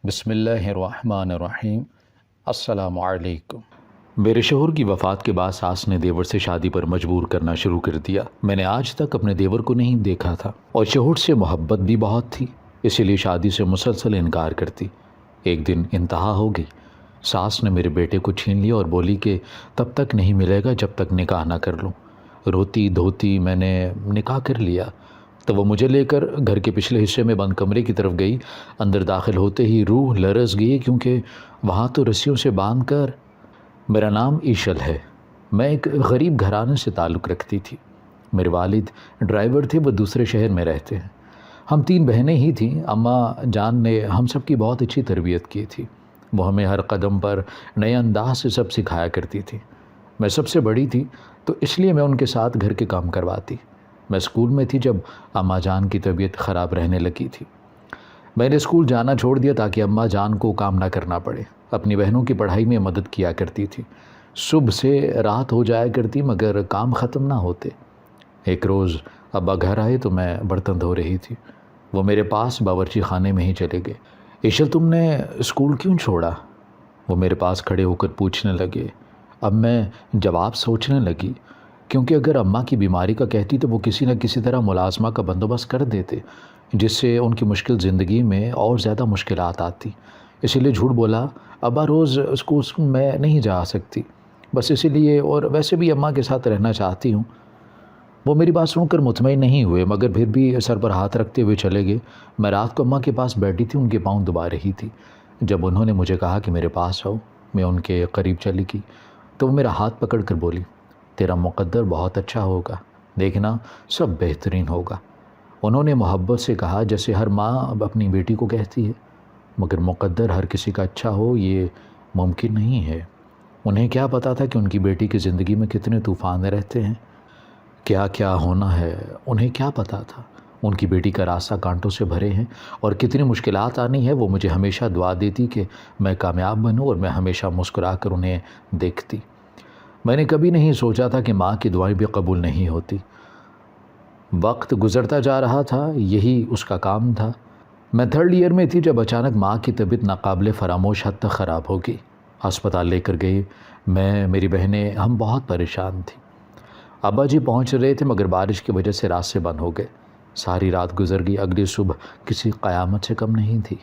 بسم اللہ الرحمن الرحیم۔ السلام علیکم۔ میرے شوہر کی وفات کے بعد ساس نے دیور سے شادی پر مجبور کرنا شروع کر دیا۔ میں نے آج تک اپنے دیور کو نہیں دیکھا تھا اور شوہر سے محبت بھی بہت تھی، اسی لیے شادی سے مسلسل انکار کرتی۔ ایک دن انتہا ہو گئی۔ ساس نے میرے بیٹے کو چھین لیا اور بولی کہ تب تک نہیں ملے گا جب تک نکاح نہ کر لوں۔ روتی دھوتی میں نے نکاح کر لیا تو وہ مجھے لے کر گھر کے پچھلے حصے میں بند کمرے کی طرف گئی۔ اندر داخل ہوتے ہی روح لرز گئی، کیونکہ وہاں تو رسیوں سے باندھ کر۔ میرا نام ایشل ہے۔ میں ایک غریب گھرانے سے تعلق رکھتی تھی۔ میرے والد ڈرائیور تھے، وہ دوسرے شہر میں رہتے ہیں۔ ہم 3 بہنیں ہی تھیں۔ اماں جان نے ہم سب کی بہت اچھی تربیت کی تھی۔ وہ ہمیں ہر قدم پر نئے انداز سے سب سکھایا کرتی تھی۔ میں سب سے بڑی تھی تو اس لیے میں ان کے ساتھ گھر کے کام کرواتی۔ میں اسکول میں تھی جب اماں جان کی طبیعت خراب رہنے لگی تھی۔ میں نے اسکول جانا چھوڑ دیا تاکہ اماں جان کو کام نہ کرنا پڑے۔ اپنی بہنوں کی پڑھائی میں مدد کیا کرتی تھی۔ صبح سے رات ہو جایا کرتی مگر کام ختم نہ ہوتے۔ ایک روز ابا گھر آئے تو میں برتن دھو رہی تھی۔ وہ میرے پاس باورچی خانے میں ہی چلے گئے۔ ایشل، تم نے اسکول کیوں چھوڑا؟ وہ میرے پاس کھڑے ہو کر پوچھنے لگے۔ اب میں جواب سوچنے لگی، کیونکہ اگر اماں کی بیماری کا کہتی تو وہ کسی نہ کسی طرح ملازمہ کا بندوبست کر دیتے، جس سے ان کی مشکل زندگی میں اور زیادہ مشکلات آتی۔ اسی لیے جھوٹ بولا، ابا روز اسکول میں نہیں جا سکتی، بس اسی لیے، اور ویسے بھی اماں کے ساتھ رہنا چاہتی ہوں۔ وہ میری بات سن کر مطمئن نہیں ہوئے مگر پھر بھی سر پر ہاتھ رکھتے ہوئے چلے گئے۔ میں رات کو اماں کے پاس بیٹھی تھی، ان کے پاؤں دبا رہی تھی۔ جب انہوں نے مجھے کہا کہ میرے پاس آؤ، میں ان کے قریب چلی گئی تو وہ میرا ہاتھ پکڑ کر بولی، تیرا مقدر بہت اچھا ہوگا، دیکھنا سب بہترین ہوگا۔ انہوں نے محبت سے کہا، جیسے ہر ماں اپنی بیٹی کو کہتی ہے، مگر مقدر ہر کسی کا اچھا ہو یہ ممکن نہیں ہے۔ انہیں کیا پتا تھا کہ ان کی بیٹی کی زندگی میں کتنے طوفان رہتے ہیں، کیا کیا ہونا ہے۔ انہیں کیا پتا تھا ان کی بیٹی کا راستہ کانٹوں سے بھرے ہیں اور کتنی مشکلات آنی ہے۔ وہ مجھے ہمیشہ دعا دیتی کہ میں کامیاب بنوں اور میں ہمیشہ مسکرا کر انہیں دیکھتی۔ میں نے کبھی نہیں سوچا تھا کہ ماں کی دعائیں بھی قبول نہیں ہوتی۔ وقت گزرتا جا رہا تھا، یہی اس کا کام تھا۔ میں 3rd ایئر میں تھی جب اچانک ماں کی طبیعت ناقابل فراموش حد تک خراب ہو گئی۔ ہسپتال لے کر گئے۔ میں، میری بہنیں، ہم بہت پریشان تھیں۔ ابا جی پہنچ رہے تھے مگر بارش کی وجہ سے راستے بند ہو گئے۔ ساری رات گزر گئی، اگلی صبح کسی قیامت سے کم نہیں تھی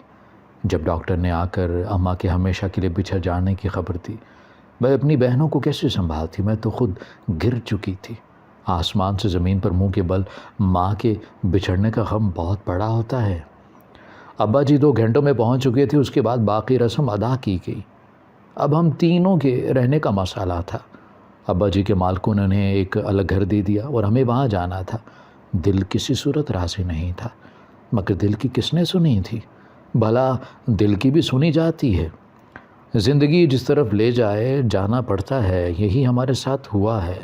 جب ڈاکٹر نے آ کر اماں کے ہمیشہ کے لیے بچھڑ جانے کی خبر دی۔ میں اپنی بہنوں کو کیسے سنبھالتی؟ میں تو خود گر چکی تھی۔ آسمان سے زمین پر منہ کے بل ماں کے بچھڑنے کا غم بہت بڑا ہوتا ہے۔ ابا جی 2 گھنٹوں میں پہنچ چکے تھے، اس کے بعد باقی رسم ادا کی گئی۔ اب ہم تینوں کے رہنے کا مسئلہ تھا۔ ابا جی کے مالکوں نے انہیں ایک الگ گھر دے دیا اور ہمیں وہاں جانا تھا۔ دل کسی صورت راضی نہیں تھا، مگر دل کی کس نے سنی تھی؟ بھلا دل کی بھی سنی جاتی ہے؟ زندگی جس طرف لے جائے جانا پڑتا ہے، یہی ہمارے ساتھ ہوا ہے۔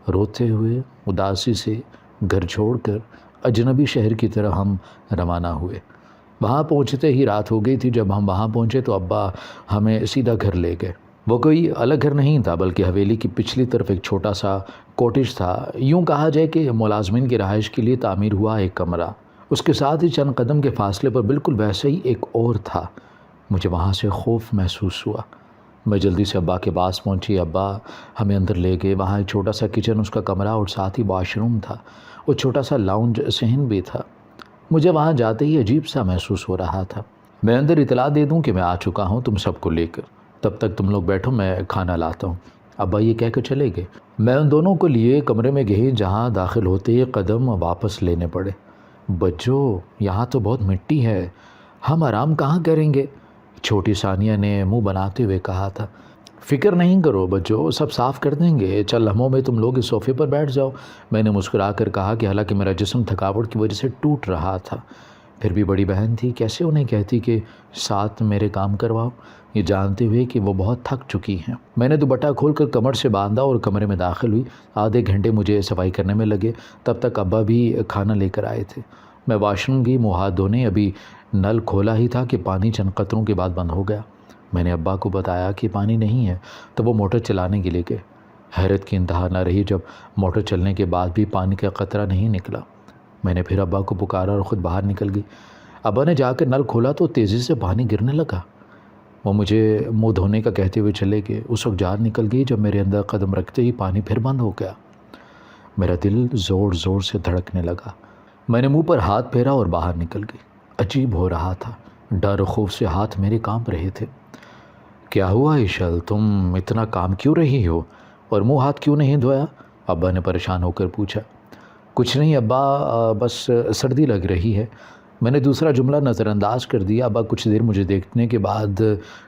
روتے ہوئے، اداسی سے گھر چھوڑ کر اجنبی شہر کی طرح ہم روانہ ہوئے۔ وہاں پہنچتے ہی رات ہو گئی تھی۔ جب ہم وہاں پہنچے تو ابا ہمیں سیدھا گھر لے گئے۔ وہ کوئی الگ گھر نہیں تھا بلکہ حویلی کی پچھلی طرف ایک چھوٹا سا کوٹیج تھا۔ یوں کہا جائے کہ ملازمین کی رہائش کے لیے تعمیر ہوا ایک کمرہ۔ اس کے ساتھ ہی چند قدم کے فاصلے پر بالکل ویسے ہی ایک اور تھا۔ مجھے وہاں سے خوف محسوس ہوا۔ میں جلدی سے ابا کے پاس پہنچی۔ ابا ہمیں اندر لے گئے۔ وہاں ایک چھوٹا سا کچن، اس کا کمرہ اور ساتھ ہی واش روم تھا اور چھوٹا سا لاؤنج صحن بھی تھا۔ مجھے وہاں جاتے ہی عجیب سا محسوس ہو رہا تھا۔ میں اندر اطلاع دے دوں کہ میں آ چکا ہوں تم سب کو لے کر، تب تک تم لوگ بیٹھو، میں کھانا لاتا ہوں۔ ابا یہ کہہ کر چلے گئے۔ میں ان دونوں کو لیے کمرے میں گئی، جہاں داخل ہوتے ہی قدم واپس لینے پڑے۔ بچو، یہاں تو بہت مٹی ہے، ہم آرام کہاں کریں گے؟ چھوٹی ثانیہ نے منہ بناتے ہوئے کہا تھا۔ فکر نہیں کرو بچو، سب صاف کر دیں گے، چند لمحوں میں تم لوگ اس صوفے پر بیٹھ جاؤ۔ میں نے مسکرا کر کہا کہ حالانکہ میرا جسم تھکاوٹ کی وجہ سے ٹوٹ رہا تھا، پھر بھی بڑی بہن تھی، کیسے انہیں کہتی کہ ساتھ میرے کام کرواؤ، یہ جانتے ہوئے کہ وہ بہت تھک چکی ہیں۔ میں نے دوپٹہ کھول کر کمر سے باندھا اور کمرے میں داخل ہوئی۔ آدھے گھنٹے مجھے صفائی کرنے میں لگے، تب تک ابا بھی کھانا لے کر آئے تھے۔ میں واش روم گئی، منہ ہاتھ دھونے، ابھی نل کھولا ہی تھا کہ پانی چند قطروں کے بعد بند ہو گیا۔ میں نے ابا کو بتایا کہ پانی نہیں ہے تو وہ موٹر چلانے کے لیے گئے۔ حیرت کی انتہا نہ رہی جب موٹر چلنے کے بعد بھی پانی کا قطرہ نہیں نکلا۔ میں نے پھر ابا کو پکارا اور خود باہر نکل گئی۔ ابا نے جا کر نل کھولا تو تیزی سے پانی گرنے لگا۔ وہ مجھے منہ دھونے کا کہتے ہوئے چلے گئے۔ اس وقت جان نکل گئی جب میرے اندر قدم رکھتے ہی پانی پھر بند ہو گیا۔ میرا دل زور زور سے دھڑکنے لگا۔ میں نے منہ پر ہاتھ پھیرا اور باہر نکل گئی۔ عجیب ہو رہا تھا، ڈر و خوف سے ہاتھ میرے کانپ رہے تھے۔ کیا ہوا ایشل، تم اتنا کام کیوں رہی ہو اور منہ ہاتھ کیوں نہیں دھویا؟ ابا نے پریشان ہو کر پوچھا۔ کچھ نہیں ابا، بس سردی لگ رہی ہے۔ میں نے دوسرا جملہ نظر انداز کر دیا۔ ابا کچھ دیر مجھے دیکھنے کے بعد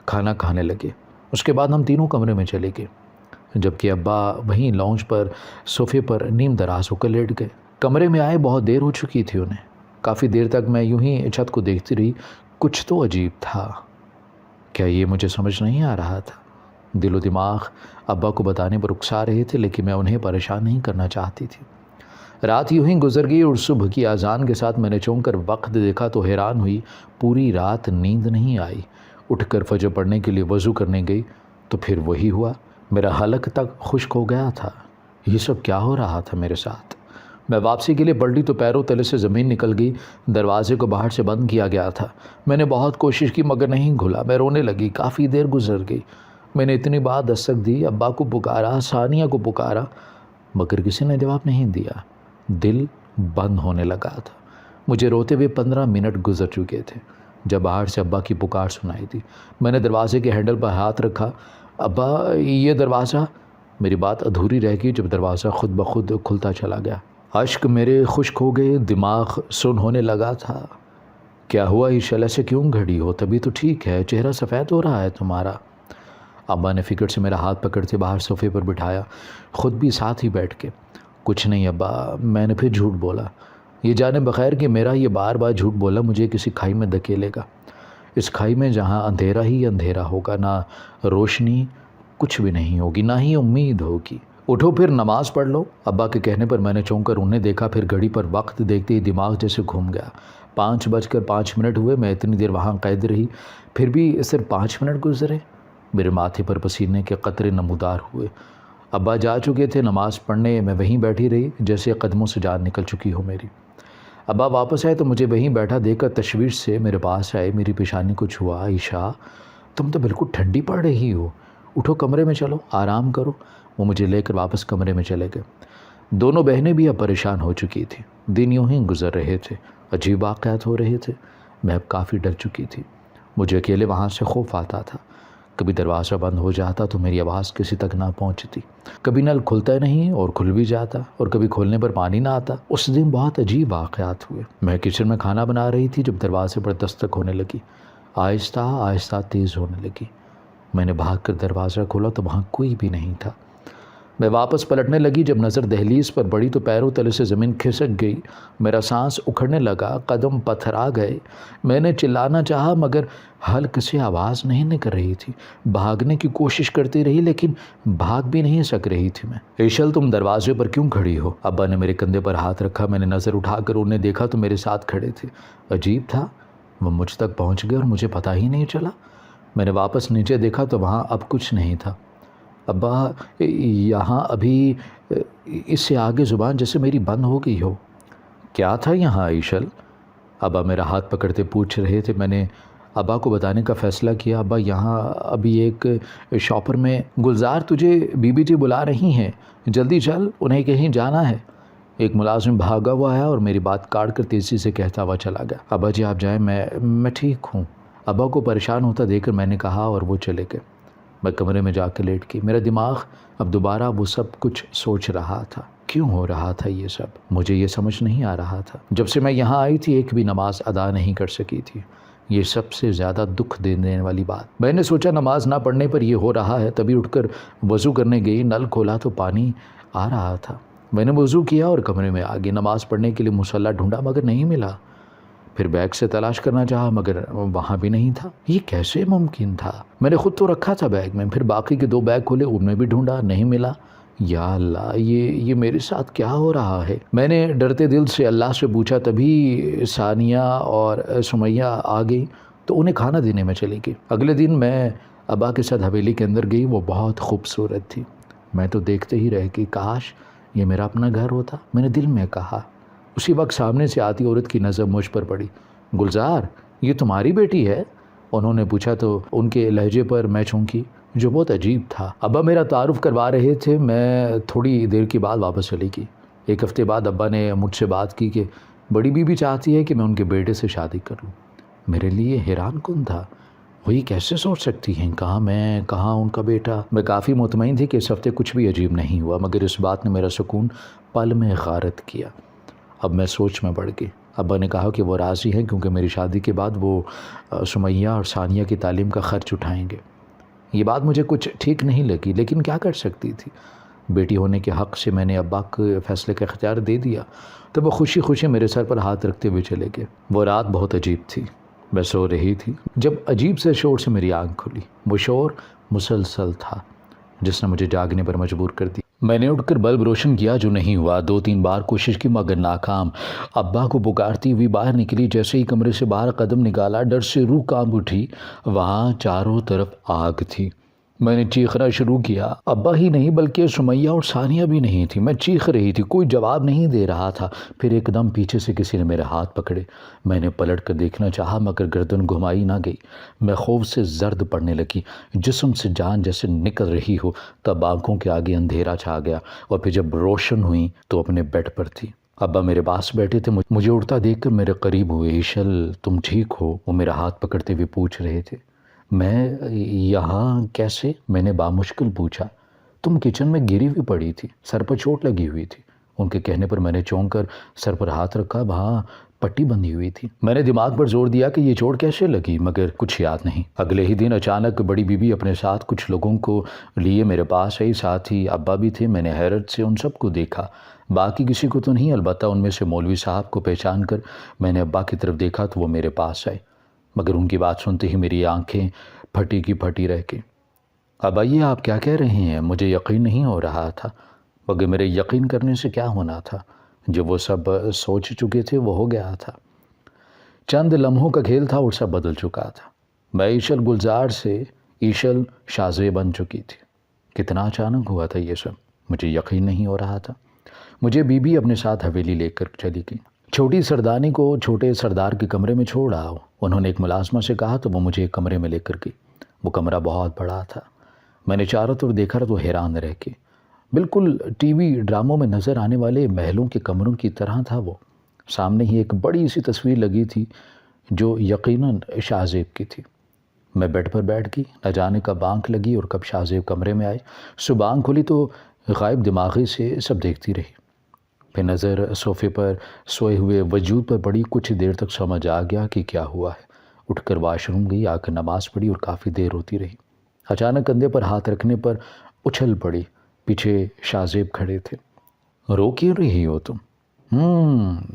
کھانا کھانے لگے۔ اس کے بعد ہم تینوں کمرے میں چلے گئے، جبکہ ابا وہیں لانچ پر صوفے پر نیم دراز ہو کر لیٹ گئے۔ کمرے میں آئے بہت دیر ہو چکی تھی انہیں۔ کافی دیر تک میں یوں ہی چھت کو دیکھتی رہی۔ کچھ تو عجیب تھا، کیا یہ مجھے سمجھ نہیں آ رہا تھا؟ دل و دماغ ابا کو بتانے پر اکسا رہے تھے، لیکن میں انہیں پریشان نہیں کرنا چاہتی تھی۔ رات یوں ہی گزر گئی اور صبح کی اذان کے ساتھ میں نے چونک کر وقت دیکھا تو حیران ہوئی، پوری رات نیند نہیں آئی۔ اٹھ کر فجر پڑھنے کے لیے وضو کرنے گئی تو پھر وہی ہوا، میرا حلق تک خشک ہو گیا تھا۔ یہ سب کیا ہو رہا تھا میرے ساتھ؟ میں واپسی کے لیے پلٹی تو پیروں تلے سے زمین نکل گئی۔ دروازے کو باہر سے بند کیا گیا تھا۔ میں نے بہت کوشش کی مگر نہیں کھلا۔ میں رونے لگی۔ کافی دیر گزر گئی۔ میں نے اتنی بار دستک دی، ابا کو پکارا، ثانیہ کو پکارا، مگر کسی نے جواب نہیں دیا۔ دل بند ہونے لگا تھا۔ مجھے روتے ہوئے 15 منٹ گزر چکے تھے جب باہر سے ابا کی پکار سنائی دی۔ میں نے دروازے کے ہینڈل پر ہاتھ رکھا۔ ابا یہ دروازہ، میری بات ادھوری رہ گئی جب دروازہ خود بخود کھلتا چلا گیا۔ اشک میرے خشک ہو گئے، دماغ سن ہونے لگا تھا۔ کیا ہوا ایشل، ایسے کیوں گھڑی ہو؟ تبھی تو ٹھیک ہے، چہرہ سفید ہو رہا ہے تمہارا۔ ابا نے فکر سے میرا ہاتھ پکڑتے باہر صوفے پر بٹھایا، خود بھی ساتھ ہی بیٹھ کے۔ کچھ نہیں ابا، میں نے پھر جھوٹ بولا، یہ جانے بخیر کہ میرا یہ بار بار جھوٹ بولا مجھے کسی کھائی میں دھکیلے گا، اس کھائی میں جہاں اندھیرا ہی اندھیرا ہوگا، نہ روشنی کچھ بھی نہیں ہوگی، نہ ہی امید ہوگی۔ اٹھو پھر نماز پڑھ لو۔ ابا کے کہنے پر میں نے چونک کر انہیں دیکھا، پھر گھڑی پر وقت دیکھتے ہی دماغ جیسے گھوم گیا۔ 5:05 ہوئے۔ میں اتنی دیر وہاں قید رہی، پھر بھی صرف 5 منٹ گزرے۔ میرے ماتھے پر پسینے کے قطرے نمودار ہوئے۔ ابا جا چکے تھے نماز پڑھنے، میں وہیں بیٹھی رہی جیسے قدموں سے جان نکل چکی ہو میری۔ ابا واپس آئے تو مجھے وہیں بیٹھا دیکھ کر تشویش سے میرے پاس آئے، میری پیشانی کو چھوا۔ عائشہ تم تو بالکل ٹھنڈی پڑ رہی ہو، اٹھو کمرے میں چلو، آرام کرو۔ وہ مجھے لے کر واپس کمرے میں چلے گئے۔ دونوں بہنیں بھی اب پریشان ہو چکی تھیں۔ دن یوں ہی گزر رہے تھے، عجیب واقعات ہو رہے تھے۔ میں اب کافی ڈر چکی تھی، مجھے اکیلے وہاں سے خوف آتا تھا۔ کبھی دروازہ بند ہو جاتا تو میری آواز کسی تک نہ پہنچتی، کبھی نل کھلتا نہیں اور کھل بھی جاتا، اور کبھی کھولنے پر پانی نہ آتا۔ اس دن بہت عجیب واقعات ہوئے۔ میں کچن میں کھانا بنا رہی تھی جب دروازے پر دستک ہونے لگی، آہستہ آہستہ تیز ہونے لگی۔ میں نے بھاگ کر دروازہ کھولا تو وہاں کوئی بھی نہیں تھا۔ میں واپس پلٹنے لگی، جب نظر دہلیز پر پڑی تو پیروں تلے سے زمین کھسک گئی، میرا سانس اکھڑنے لگا، قدم پتھرا گئے۔ میں نے چلانا چاہا مگر حلق سے آواز نہیں نکل رہی تھی۔ بھاگنے کی کوشش کرتی رہی لیکن بھاگ بھی نہیں سک رہی تھی میں۔ ایشل تم دروازے پر کیوں کھڑی ہو؟ ابا نے میرے کندھے پر ہاتھ رکھا۔ میں نے نظر اٹھا کر انہیں دیکھا تو میرے ساتھ کھڑے تھے۔ عجیب تھا، وہ مجھ تک پہنچ گئے اور مجھے پتہ ہی نہیں چلا۔ میں نے واپس نیچے دیکھا تو وہاں اب کچھ نہیں تھا۔ ابا یہاں ابھی اس سے آگے زبان جیسے میری بند ہو گئی ہو۔ کیا تھا یہاں ایشل؟ ابا میرا ہاتھ پکڑتے پوچھ رہے تھے۔ میں نے ابا کو بتانے کا فیصلہ کیا۔ ابا یہاں ابھی ایک شاپر میں گلزار تجھے بی بی جی بلا رہی ہیں، جلدی چل، انہیں کہیں جانا ہے۔ ایک ملازم بھاگا ہوا ہے اور میری بات کاٹ کر تیزی سے کہتا ہوا چلا گیا۔ ابا جی آپ جائیں، میں ٹھیک ہوں۔ ابا کو پریشان ہوتا دیکھ کر میں نے کہا اور وہ چلے گئے۔ میں کمرے میں جا کے لیٹ گئی۔ میرا دماغ اب دوبارہ وہ سب کچھ سوچ رہا تھا، کیوں ہو رہا تھا یہ سب، مجھے یہ سمجھ نہیں آ رہا تھا۔ جب سے میں یہاں آئی تھی ایک بھی نماز ادا نہیں کر سکی تھی، یہ سب سے زیادہ دکھ دینے والی بات۔ میں نے سوچا نماز نہ پڑھنے پر یہ ہو رہا ہے، تبھی اٹھ کر وضو کرنے گئی۔ نل کھولا تو پانی آ رہا تھا۔ میں نے وضو کیا اور کمرے میں آ گئی۔ نماز پڑھنے کے لیے مصلی ڈھونڈا مگر نہیں ملا۔ پھر بیگ سے تلاش کرنا چاہا مگر وہاں بھی نہیں تھا۔ یہ کیسے ممکن تھا؟ میں نے خود تو رکھا تھا بیگ میں، پھر باقی کے 2 بیگ کھولے، ان میں بھی ڈھونڈا، نہیں ملا۔ یا اللہ، یہ میرے ساتھ کیا ہو رہا ہے؟ میں نے ڈرتے دل سے اللہ سے پوچھا، تبھی ثانیہ اور سمیہ آ گئی تو انہیں کھانا دینے میں چلی گئی۔ اگلے دن میں ابا کے ساتھ حویلی کے اندر گئی، وہ بہت خوبصورت تھی۔ میں تو دیکھتے ہی رہ گئی، کاش یہ میرا اپنا گھر ہوتا، میں نے دل میں کہا۔ اسی وقت سامنے سے آتی عورت کی نظر مجھ پر پڑی۔ گلزار یہ تمہاری بیٹی ہے؟ انہوں نے پوچھا تو ان کے لہجے پر میں چونکی، جو بہت عجیب تھا۔ ابا میرا تعارف کروا رہے تھے، میں تھوڑی دیر کے بعد واپس چلی گئی۔ ایک ہفتے بعد ابا نے مجھ سے بات کی کہ بڑی بیوی چاہتی ہے کہ میں ان کے بیٹے سے شادی کر لوں۔ میرے لیے حیران کن تھا، وہ یہ کیسے سوچ سکتی ہیں، کہاں میں کہاں ان کا بیٹا۔ میں کافی مطمئن تھی کہ اس ہفتے کچھ بھی عجیب نہیں ہوا، مگر اس بات نے میرا سکون پل میں غارت کیا۔ اب میں سوچ میں پڑ گئی۔ ابا نے کہا کہ وہ راضی ہیں کیونکہ میری شادی کے بعد وہ سمیہ اور ثانیہ کی تعلیم کا خرچ اٹھائیں گے۔ یہ بات مجھے کچھ ٹھیک نہیں لگی، لیکن کیا کر سکتی تھی؟ بیٹی ہونے کے حق سے میں نے ابا کے فیصلے کا اختیار دے دیا، تو وہ خوشی خوشی میرے سر پر ہاتھ رکھتے ہوئے چلے گئے۔ وہ رات بہت عجیب تھی، میں سو رہی تھی جب عجیب سے شور سے میری آنکھ کھلی۔ وہ شور مسلسل تھا جس نے مجھے جاگنے پر مجبور کر دیا۔ میں نے اٹھ کر بلب روشن کیا، جو نہیں ہوا۔ 2-3 بار کوشش کی مگر ناکام۔ ابا کو پکارتی ہوئی باہر نکلی، جیسے ہی کمرے سے باہر قدم نکالا ڈر سے روح کانپ اٹھی۔ وہاں چاروں طرف آگ تھی۔ میں نے چیخنا شروع کیا۔ ابا ہی نہیں بلکہ سمیہ اور ثانیہ بھی نہیں تھی۔ میں چیخ رہی تھی، کوئی جواب نہیں دے رہا تھا۔ پھر ایک دم پیچھے سے کسی نے میرے ہاتھ پکڑے۔ میں نے پلٹ کر دیکھنا چاہا مگر گردن گھمائی نہ گئی۔ میں خوف سے زرد پڑنے لگی، جسم سے جان جیسے نکل رہی ہو۔ تب آنکھوں کے آگے اندھیرا چھا گیا اور پھر جب روشن ہوئی تو اپنے بیڈ پر تھی۔ ابا میرے پاس بیٹھے تھے، مجھے اٹھتا دیکھ کر میرے قریب ہوئے۔ ایشل تم ٹھیک ہو؟ وہ میرا ہاتھ پکڑتے ہوئے پوچھ رہے تھے۔ میں یہاں کیسے؟ میں نے بامشکل پوچھا۔ تم کچن میں گری ہوئی پڑی تھی، سر پر چوٹ لگی ہوئی تھی۔ ان کے کہنے پر میں نے چونک کر سر پر ہاتھ رکھا، وہاں پٹی بندھی ہوئی تھی۔ میں نے دماغ پر زور دیا کہ یہ چوٹ کیسے لگی، مگر کچھ یاد نہیں۔ اگلے ہی دن اچانک بڑی بیوی اپنے ساتھ کچھ لوگوں کو لیے میرے پاس آئی، ساتھ ہی ابا بھی تھے۔ میں نے حیرت سے ان سب کو دیکھا، باقی کسی کو تو نہیں، البتہ ان میں سے مولوی صاحب کو پہچان کر میں نے ابا کی طرف دیکھا تو وہ میرے پاس آئے، مگر ان کی بات سنتے ہی میری آنکھیں پھٹی کی پھٹی رہ گئی۔ ابا یہ آپ کیا کہہ رہے ہیں؟ مجھے یقین نہیں ہو رہا تھا، مگر میرے یقین کرنے سے کیا ہونا تھا؟ جو وہ سب سوچ چکے تھے وہ ہو گیا تھا۔ چند لمحوں کا کھیل تھا اور سب بدل چکا تھا۔ میں ایشل گلزار سے ایشل شازوے بن چکی تھی۔ کتنا اچانک ہوا تھا یہ سب، مجھے یقین نہیں ہو رہا تھا۔ مجھے بی بی اپنے ساتھ حویلی لے کر چلی گئی۔ چھوٹی سردانی کو چھوٹے سردار کے کمرے میں چھوڑ آؤ، انہوں نے ایک ملازمہ سے کہا تو وہ مجھے ایک کمرے میں لے کر گئی۔ وہ کمرہ بہت بڑا تھا۔ میں نے چاروں طرف دیکھا تو حیران رہ کے، بالکل ٹی وی ڈراموں میں نظر آنے والے محلوں کے کمروں کی طرح تھا وہ۔ سامنے ہی ایک بڑی سی تصویر لگی تھی جو یقیناً شاہزیب کی تھی۔ میں بیڈ پر بیٹھ گئی، نہ جانے کب آنکھ لگی اور کب شاہزیب کمرے میں آئے۔ صبح آنکھ کھلی تو غائب دماغی سے سب دیکھتی رہی، پھر نظر صوفے پر سوئے ہوئے وجود پر پڑی۔ کچھ دیر تک سمجھ آ گیا کہ کیا ہوا ہے۔ اٹھ کر واش روم گئی، آ کر نماز پڑھی اور کافی دیر ہوتی رہی۔ اچانک کندھے پر ہاتھ رکھنے پر اچھل پڑی، پیچھے شاہزیب کھڑے تھے۔ رو کیوں رہی ہو تم؟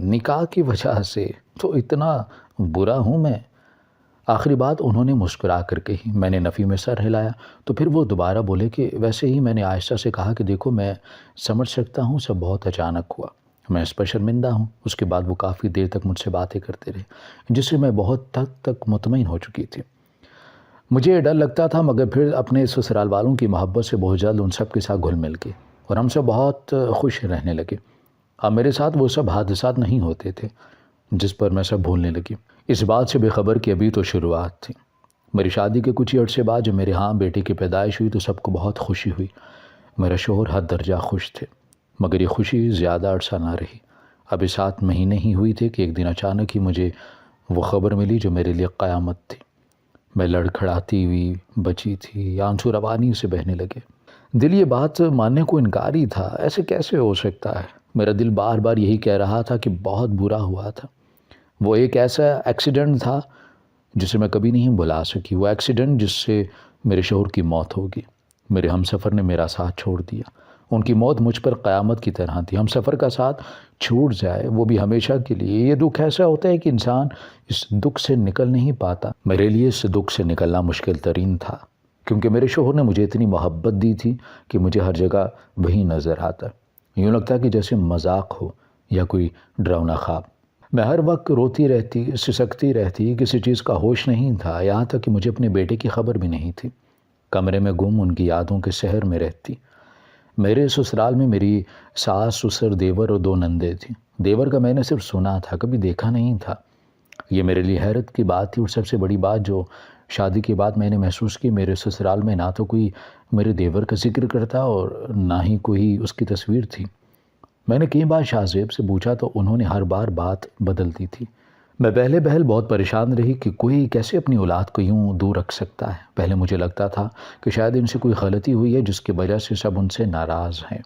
نکاح کی وجہ سے۔ تو اتنا برا ہوں میں؟ آخری بات انہوں نے مسکرا کر کہی۔ میں نے نفی میں سر ہلایا تو پھر وہ دوبارہ بولے کہ ویسے ہی میں نے عائشہ سے کہا کہ دیکھو میں سمجھ سکتا ہوں سب بہت اچانک ہوا، میں اس پر شرمندہ ہوں۔ اس کے بعد وہ کافی دیر تک مجھ سے باتیں کرتے رہے، جس سے میں بہت حد تک مطمئن ہو چکی تھی۔ مجھے ڈر لگتا تھا مگر پھر اپنے سسرال والوں کی محبت سے بہت جلد ان سب کے ساتھ گھل مل کے اور ہم سب بہت خوش رہنے لگے۔ اب میرے ساتھ وہ سب حادثات نہیں ہوتے تھے جس پر میں سب بھولنے لگی۔ اس بات سے بے خبر کہ ابھی تو شروعات تھی۔ میری شادی کے کچھ ہی عرصے بعد جب میرے ہاں بیٹے کی پیدائش ہوئی تو سب کو بہت خوشی ہوئی۔ میرا شوہر حد درجہ خوش تھے، مگر یہ خوشی زیادہ عرصہ نہ رہی۔ ابھی 7 مہینے ہی ہوئی تھے کہ ایک دن اچانک ہی مجھے وہ خبر ملی جو میرے لیے قیامت تھی۔ میں لڑکھڑاتی ہوئی بچی تھی، آنسو روانی سے بہنے لگے۔ دل یہ بات ماننے کو انکار ہی تھا، ایسے کیسے ہو سکتا ہے؟ میرا دل بار بار یہی کہہ رہا تھا کہ بہت برا ہوا تھا۔ وہ ایک ایسا ایکسیڈنٹ تھا جسے میں کبھی نہیں بھلا سکی، وہ ایکسیڈنٹ جس سے میرے شوہر کی موت ہوگی۔ میرے ہم سفر نے میرا ساتھ چھوڑ دیا، ان کی موت مجھ پر قیامت کی طرح تھی۔ ہم سفر کا ساتھ چھوٹ جائے وہ بھی ہمیشہ کے لیے، یہ دکھ ایسا ہوتا ہے کہ انسان اس دکھ سے نکل نہیں پاتا۔ میرے لیے اس دکھ سے نکلنا مشکل ترین تھا، کیونکہ میرے شوہر نے مجھے اتنی محبت دی تھی کہ مجھے ہر جگہ وہی نظر آتا، یوں لگتا کہ جیسے مذاق ہو یا کوئی ڈراؤنا خواب۔ میں ہر وقت روتی رہتی، سسکتی رہتی، کسی چیز کا ہوش نہیں تھا، یہاں تک کہ مجھے اپنے بیٹے کی خبر بھی نہیں تھی۔ کمرے میں گم ان کی یادوں کے سحر میں رہتی۔ میرے سسرال میں میری ساس، سسر، دیور اور 2 نندے تھیں۔ دیور کا میں نے صرف سنا تھا، کبھی دیکھا نہیں تھا۔ یہ میرے لیے حیرت کی بات تھی، اور سب سے بڑی بات جو شادی کے بعد میں نے محسوس کی، میرے سسرال میں نہ تو کوئی میرے دیور کا ذکر کرتا اور نہ ہی کوئی اس کی تصویر تھی۔ میں نے کئی بار شاہ زیب سے پوچھا تو انہوں نے ہر بار بات بدل دی تھی۔ میں پہلے بہت پریشان رہی کہ کوئی کیسے اپنی اولاد کو یوں دور رکھ سکتا ہے۔ پہلے مجھے لگتا تھا کہ شاید ان سے کوئی غلطی ہوئی ہے جس کی وجہ سے سب ان سے ناراض ہیں۔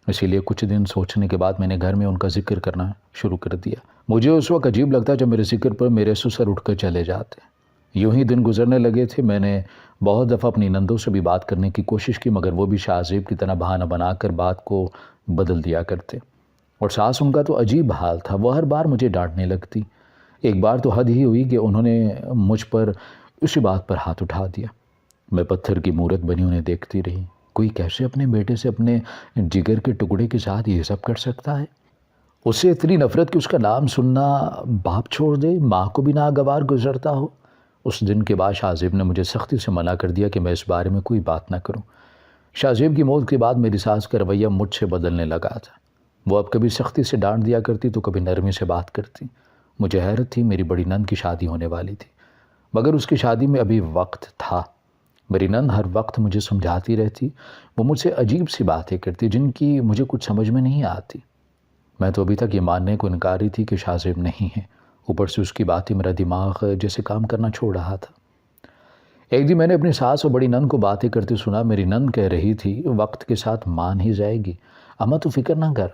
اسی لیے کچھ دن سوچنے کے بعد میں نے گھر میں ان کا ذکر کرنا شروع کر دیا۔ مجھے اس وقت عجیب لگتا جب میرے ذکر پر میرے سسر اٹھ کر چلے جاتے۔ یوں ہی دن گزرنے لگے تھے۔ میں نے بہت دفعہ اپنی نندوں سے بھی بات کرنے کی کوشش کی، مگر وہ بھی شاہ زیب کی طرح بہانہ بنا کر بات کو بدل دیا کرتے۔ اور ساس ان کا تو عجیب حال تھا، وہ ہر بار مجھے ڈانٹنے لگتی۔ ایک بار تو حد ہی ہوئی کہ انہوں نے مجھ پر اسی بات پر ہاتھ اٹھا دیا۔ میں پتھر کی مورت بنی انہیں دیکھتی رہی۔ کوئی کیسے اپنے بیٹے سے اپنے جگر کے ٹکڑے کے ساتھ یہ سب کر سکتا ہے؟ اس سے اتنی نفرت کہ اس کا نام سننا باپ چھوڑ دے، ماں کو بھی ناگوار گزرتا ہو۔ اس دن کے بعد شاہ زیب نے مجھے سختی سے منع کر دیا کہ میں اس بارے میں کوئی بات نہ کروں۔ شاہ زیب کی موت کے بعد میری ساس کا رویہ مجھ سے بدلنے لگا تھا۔ وہ اب کبھی سختی سے ڈانٹ دیا کرتی تو کبھی نرمی سے بات کرتی۔ مجھے حیرت تھی، میری بڑی نند کی شادی ہونے والی تھی، مگر اس کی شادی میں ابھی وقت تھا۔ میری نند ہر وقت مجھے سمجھاتی رہتی، وہ مجھ سے عجیب سی باتیں کرتی جن کی مجھے کچھ سمجھ میں نہیں آتی۔ میں تو ابھی تک یہ ماننے کو انکاری تھی کہ شاہ زیب نہیں ہے، اوپر سے اس کی باتیں میرا دماغ جیسے کام کرنا چھوڑ رہا تھا۔ ایک دن میں نے اپنی ساس اور بڑی نند کو باتیں کرتے سنا۔ میری نند کہہ رہی تھی وقت کے ساتھ مان ہی جائے گی، اماں تو فکر نہ کر۔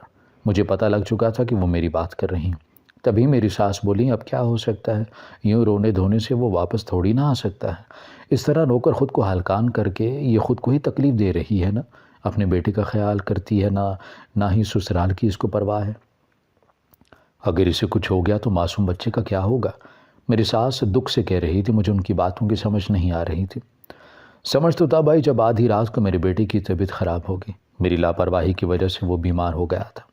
مجھے پتہ لگ چکا تھا کہ وہ میری بات کر رہی ہیں۔ تبھی میری ساس بولی، اب کیا ہو سکتا ہے، یوں رونے دھونے سے وہ واپس تھوڑی نہ آ سکتا ہے۔ اس طرح رو کر خود کو ہلکان کر کے یہ خود کو ہی تکلیف دے رہی ہے نا، اپنے بیٹے کا خیال کرتی ہے نہ ہی سسرال کی اس کو پرواہ ہے۔ اگر اسے کچھ ہو گیا تو معصوم بچے کا کیا ہوگا؟ میری ساس دکھ سے کہہ رہی تھی۔ مجھے ان کی باتوں کی سمجھ نہیں آ رہی تھی۔ سمجھ تو تب آئی جب آدھی رات کو میرے بیٹے کی طبیعت خراب ہو گئی۔ میری لاپرواہی کی وجہ سے وہ بیمار ہو گیا تھا۔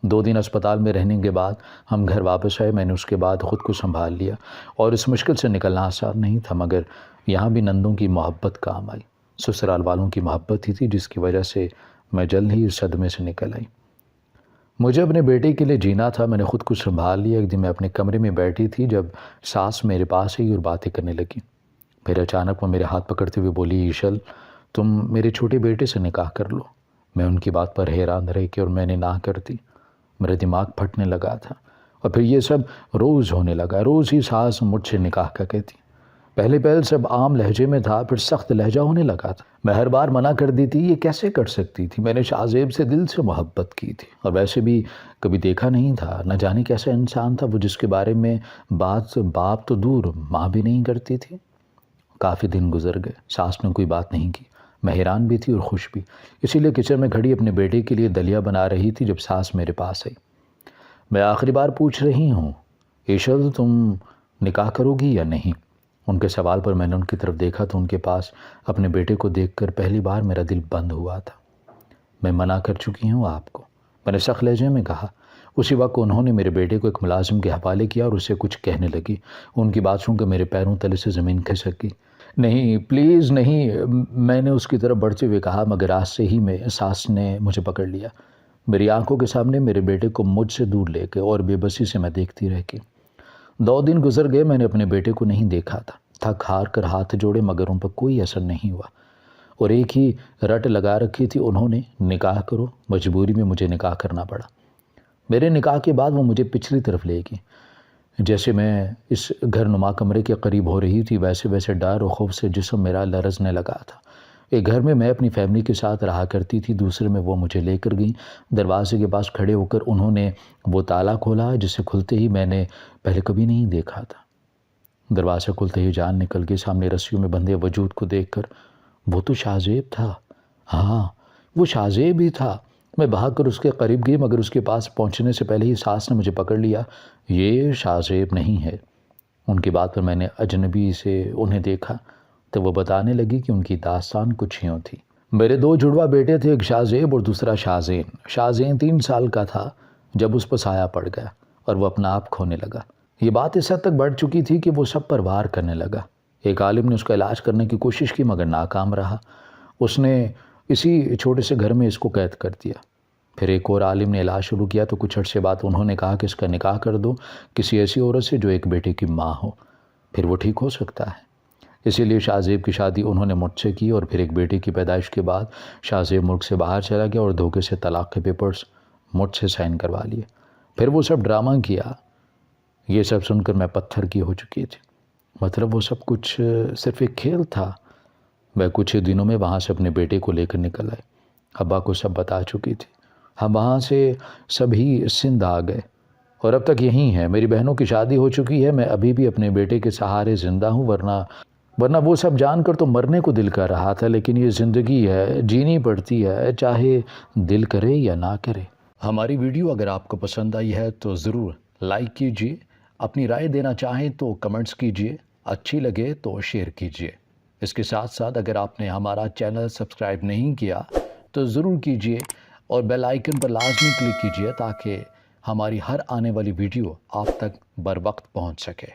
2 دن اسپتال میں رہنے کے بعد ہم گھر واپس آئے۔ میں نے اس کے بعد خود کو سنبھال لیا اور اس مشکل سے نکلنا آسان نہیں تھا، مگر یہاں بھی نندوں کی محبت کام آئی۔ سسرال والوں کی محبت ہی تھی جس کی وجہ سے میں جلد ہی اس صدمے سے نکل آئی۔ مجھے اپنے بیٹے کے لیے جینا تھا، میں نے خود کو سنبھال لیا۔ ایک دن میں اپنے کمرے میں بیٹھی تھی جب ساس میرے پاس آئی اور باتیں کرنے لگی۔ پھر اچانک وہ میرے ہاتھ پکڑتے ہوئے بولی، ایشل تم میرے چھوٹے بیٹے سے نکاح کر لو۔ میں ان کی بات پر حیران رہ کے اور میں نے نہ کر دی۔ میرا دماغ پھٹنے لگا تھا، اور پھر یہ سب روز ہونے لگا۔ روز ہی ساس مجھ سے نکاح کا کہتی۔ پہلے سب عام لہجے میں تھا، پھر سخت لہجہ ہونے لگا تھا۔ میں ہر بار منع کر دیتی، یہ کیسے کر سکتی تھی؟ میں نے شاہ زیب سے دل سے محبت کی تھی، اور ویسے بھی کبھی دیکھا نہیں تھا۔ نہ جانے کیسا انسان تھا وہ جس کے بارے میں بات باپ تو دور ماں بھی نہیں کرتی تھی۔ کافی دن گزر گئے، ساس نے کوئی بات نہیں کی۔ میں حیران بھی تھی اور خوش بھی، اسی لیے کچن میں کھڑی اپنے بیٹے کے لیے دلیا بنا رہی تھی جب ساس میرے پاس آئی۔ میں آخری بار پوچھ رہی ہوں، ایشل تم نکاح کرو گی یا نہیں؟ ان کے سوال پر میں نے ان کی طرف دیکھا تو ان کے پاس اپنے بیٹے کو دیکھ کر پہلی بار میرا دل بند ہوا تھا۔ میں منع کر چکی ہوں آپ کو، میں نے سخت لہجے میں کہا۔ اسی وقت انہوں نے میرے بیٹے کو ایک ملازم کے حوالے کیا اور اسے کچھ کہنے لگی۔ ان کی بات سن کر میرے پیروں تلے سے زمین کھسک گئی۔ نہیں پلیز نہیں، میں نے اس کی طرف بڑھتے ہوئے کہا، مگر آج سے ہی میں ساس نے مجھے پکڑ لیا۔ میری آنکھوں کے سامنے میرے بیٹے کو مجھ سے دور لے کے اور بے بسی سے میں دیکھتی رہ گئی۔ 2 دن گزر گئے، میں نے اپنے بیٹے کو نہیں دیکھا تھا۔ تھک ہار کر ہاتھ جوڑے مگر ان پر کوئی اثر نہیں ہوا، اور ایک ہی رٹ لگا رکھی تھی، انہوں نے نکاح کرو۔ مجبوری میں مجھے نکاح کرنا پڑا۔ میرے نکاح کے بعد وہ مجھے پچھلی طرف لے گئی۔ جیسے میں اس گھر نما کمرے کے قریب ہو رہی تھی ویسے ڈر و خوف سے جسم میرا لرزنے لگا تھا۔ ایک گھر میں اپنی فیملی کے ساتھ رہا کرتی تھی، دوسرے میں وہ مجھے لے کر گئیں۔ دروازے کے پاس کھڑے ہو کر انہوں نے وہ تالا کھولا جسے کھلتے ہی میں نے پہلے کبھی نہیں دیکھا تھا۔ دروازہ کھلتے ہی جان نکل گئی۔ سامنے رسیوں میں بندھے وجود کو دیکھ کر وہ تو شاہ زیب تھا، ہاں وہ شاہ زیب ہی تھا۔ میں بھاگ کر اس کے قریب گئی، مگر اس کے پاس پہنچنے سے پہلے ہی ساس نے مجھے پکڑ لیا۔ یہ شاہ زیب نہیں ہے۔ ان کی بات پر میں نے اجنبی سے انہیں دیکھا تو وہ بتانے لگی کہ ان کی داستان کچھ یوں تھی۔ میرے 2 جڑواں بیٹے تھے، ایک شاہ زیب اور دوسرا شاہ زین۔ شاہ زین 3 سال کا تھا جب اس پر سایہ پڑ گیا اور وہ اپنا آپ کھونے لگا۔ یہ بات اس حد تک بڑھ چکی تھی کہ وہ سب پر وار کرنے لگا۔ ایک عالم نے اس کا علاج کرنے کی کوشش کی مگر ناکام رہا۔ اس نے اسی چھوٹے سے گھر میں اس کو قید کر دیا۔ پھر ایک اور عالم نے علاج شروع کیا تو کچھ عرصے بعد انہوں نے کہا کہ اس کا نکاح کر دو کسی ایسی عورت سے جو ایک بیٹے کی ماں ہو، پھر وہ ٹھیک ہو سکتا ہے۔ اسی لیے شاہ زیب کی شادی انہوں نے مجھ سے کی اور پھر ایک بیٹے کی پیدائش کے بعد شاہ زیب ملک سے باہر چلا گیا اور دھوکے سے طلاق کے پیپرز مجھ سے سائن کروا لیے۔ پھر وہ سب ڈرامہ کیا۔ یہ سب سن کر میں پتھر کی ہو چکی تھی۔ مطلب وہ سب کچھ صرف ایک کھیل تھا۔ وہ کچھ ہی دنوں میں وہاں سے اپنے بیٹے کو لے کر نکل آئے۔ ابا کو سب بتا چکی تھی۔ ہم وہاں سے سبھی سندھ آ گئے اور اب تک یہیں ہیں۔ میری بہنوں کی شادی ہو چکی ہے، میں ابھی بھی اپنے بیٹے کے سہارے زندہ ہوں، ورنہ وہ سب جان کر تو مرنے کو دل کر رہا تھا، لیکن یہ زندگی ہے، جینی پڑتی ہے، چاہے دل کرے یا نہ کرے۔ ہماری ویڈیو اگر آپ کو پسند آئی ہے تو ضرور لائک کیجئے، اپنی رائے دینا چاہیں تو کمنٹس کیجئے، اچھی لگے تو شیئر کیجئے۔ اس کے ساتھ ساتھ اگر آپ نے ہمارا چینل سبسکرائب نہیں کیا تو ضرور کیجئے اور بیل آئیکن پر لازمی کلک کیجئے تاکہ ہماری ہر آنے والی ویڈیو آپ تک بر وقت پہنچ سکے۔